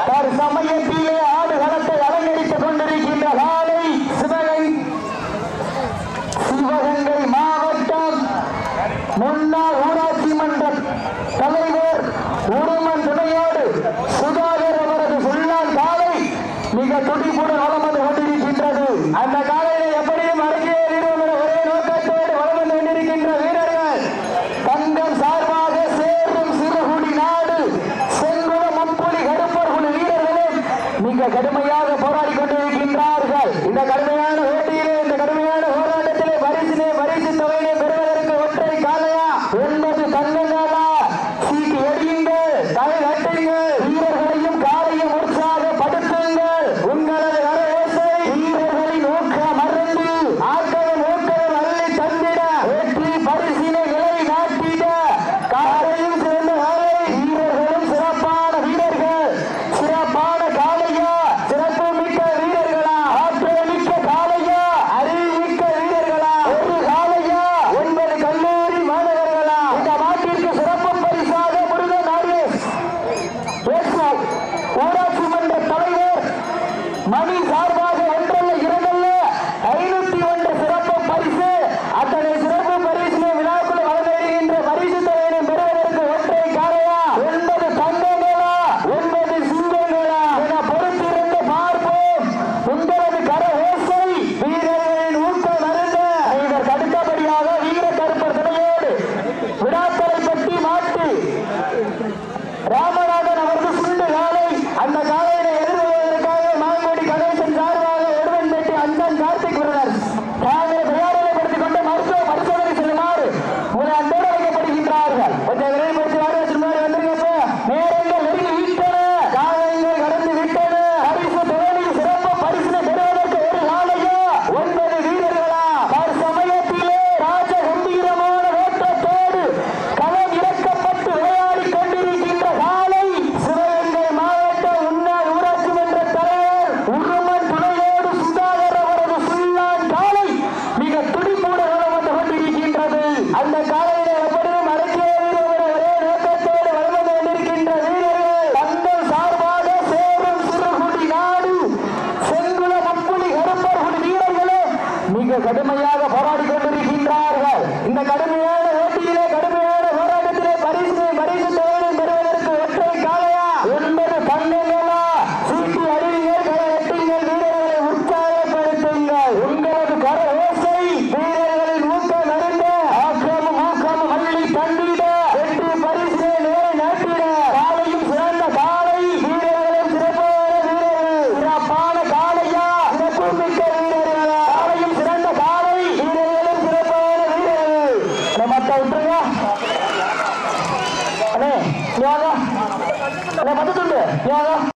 தற்சமயத்திலே ஆடுகளத்தை அலங்கரித்துக் கொண்டிருக்கின்ற காலை சிவகங்கை மாவட்டம் முன்னாள் ஊராட்சி மன்ற தலைவர் உருமன் துணையோடு சுதாகர் அவரது சொல்லான் காலை மிக துடிப்புடன் வளம் வந்து கொண்டிருக்கின்றது. அந்த காலையில எப்படியும் அரங்கேறிடும் என்ற ஒரே நோக்கத்தோடு வளம் வந்து கொண்டிருக்கின்ற வீரர்கள் தங்கம் சார்பாக சேரும் சிறுகுடி நாடு செங்குளம் முப்புலி கருப்பர் குழு வீரர்களும் மிக கடுமையாக போராடி கொண்டிருக்கின்றார்கள். இந்த கடுமையான போட்டியிலே இந்த கடுமையான போராட்டத்திலே பரிசு தொகையினை பெறுவதற்கு ஒற்றை காலையா 9 தங்கங்களா சீட்டு எறியுங்கள், தலை கட்டுங்கள், வீரர்களையும் காலையும் உற்சாகப்படுத்துங்கள். உங்களது வரவேற்பை வீரர்களின் ஊக்கம் மறந்து ஆக்கவும் ஊக்கம் அள்ளி தந்திட வெற்றி பரிசினை நிலை நாட்டிட காலையும் சிறந்த காலை வீரர்களும் சிறப்பான வீரர்கள், சிறப்பான காலையா, சிறப்பு மிக்க வீரர்களா, ஆற்றல் மிக்க காலையா, அறிவு மிக்க வீரர்களா, ஒரு காலையா, 9 கல்லூரி மாணவர்களா. இந்த நாட்டிற்கு சிறப்பு பரிசாக முருகன் ஊராட்சி மன்ற தலைவர் மணி சார்பாக ஒன்றல்ல இரண்டல்ல 501 சிறப்பு பரிசு. அத்தனை சிறப்பு பரிசினை விழாக்குள் வழங்குகின்ற பரிசு தொகையினை பெறுவதற்கு ஒற்றை காலையா, 9 தங்கங்களா, 9 சிங்கங்களா என பொறுத்திருந்து பார்ப்போம். உங்களது கர ஓசை வீரர்களின் ஊக்கம் அருந்த இதற்கு அடுத்தபடியாக வீர கருப்பர் துணையோடு விடாத்தலை பற்றி மாட்டி ராமநாதன் அவரது சுண்டு காலை அந்த காலையினை எதிர்கொள்வதற்காக மாங்கோடி கணேசன் சார்பாக உடன்பட்டு அந்தன் கார்த்திக் பிரதர்ஸ் தாங்களை தயாரிப்படுத்திக் கொண்டு மருத்துவ பரிசோதனை செல்லுமாறு ஒரு அன்போடு வைக்கப்படுகின்றார்கள். கொஞ்சம் விரைவுபடுத்தி வாரமாறு வந்திருக்கப்ப நேரங்கள் நெருங்கி விட்டன, காலங்கள் கடந்து விட்டன. பரிசு தொகையில் சிறப்பு பரிசினை பெறுவதற்கு ஒரு காலையா, 9 வீரர்களா தற்சமயத்திலே ராஜ கம்பீரமான ஓட்டத்தோடு களம் இறக்கப்பட்டு விளையாடி கொண்டிருக்கின்ற காலை சிவகங்கை மாவட்ட முன்னாள் ஊராட்சி மன்ற தலைவர் உருமன் துணையோடு சுதாகர் அவரது சுல்லான் காலை மிக துடிப்புடன் வளம் வந்து கொண்டிருக்கின்றது. அந்த காலையில எப்படியும் அரங்கேறும் என்ற ஒரே நோக்கத்தோடு வளம் வந்து கொண்டிருக்கின்ற வீரர்கள் தங்கள் சார்பாக சேரும் சிறுகுடி நாடு செங்குளம் முப்புலி கருப்பர் குழு வீரர்களும் மிக கடுமையாக போராடி கொண்டிருக்கின்றார்கள். இந்த கடுமையான போட்டியிலே கடுமையான போராட்டத்திலே பரிசு தொகையை பெறுவதற்கு ஒற்றை காலையா, 9 தங்கங்களா சீட்டி அறிவியல் கரகட்டுங்கள், வீரர்களை உற்சாகப்படுத்துங்கள். உங்களது கர ஓசை வீரர்களின் ஊக்கம் அருந்த ஆக்கமும் ஊக்கமும் அள்ளி தந்திட வெற்றி பரிசு நேரை நாட்டிட காலையும் சிறந்த காலை வீரர்களும் சிறப்பான வீரர்கள், சிறப்பான காலையா, சிறப்பு மிக்க வீரர்களா, காலையும் சிறந்த காலை வீரர்களும் சிறப்பான வீரர்கள். மத்த விட்டுருங்க அண்ணே, மத்து துண்டு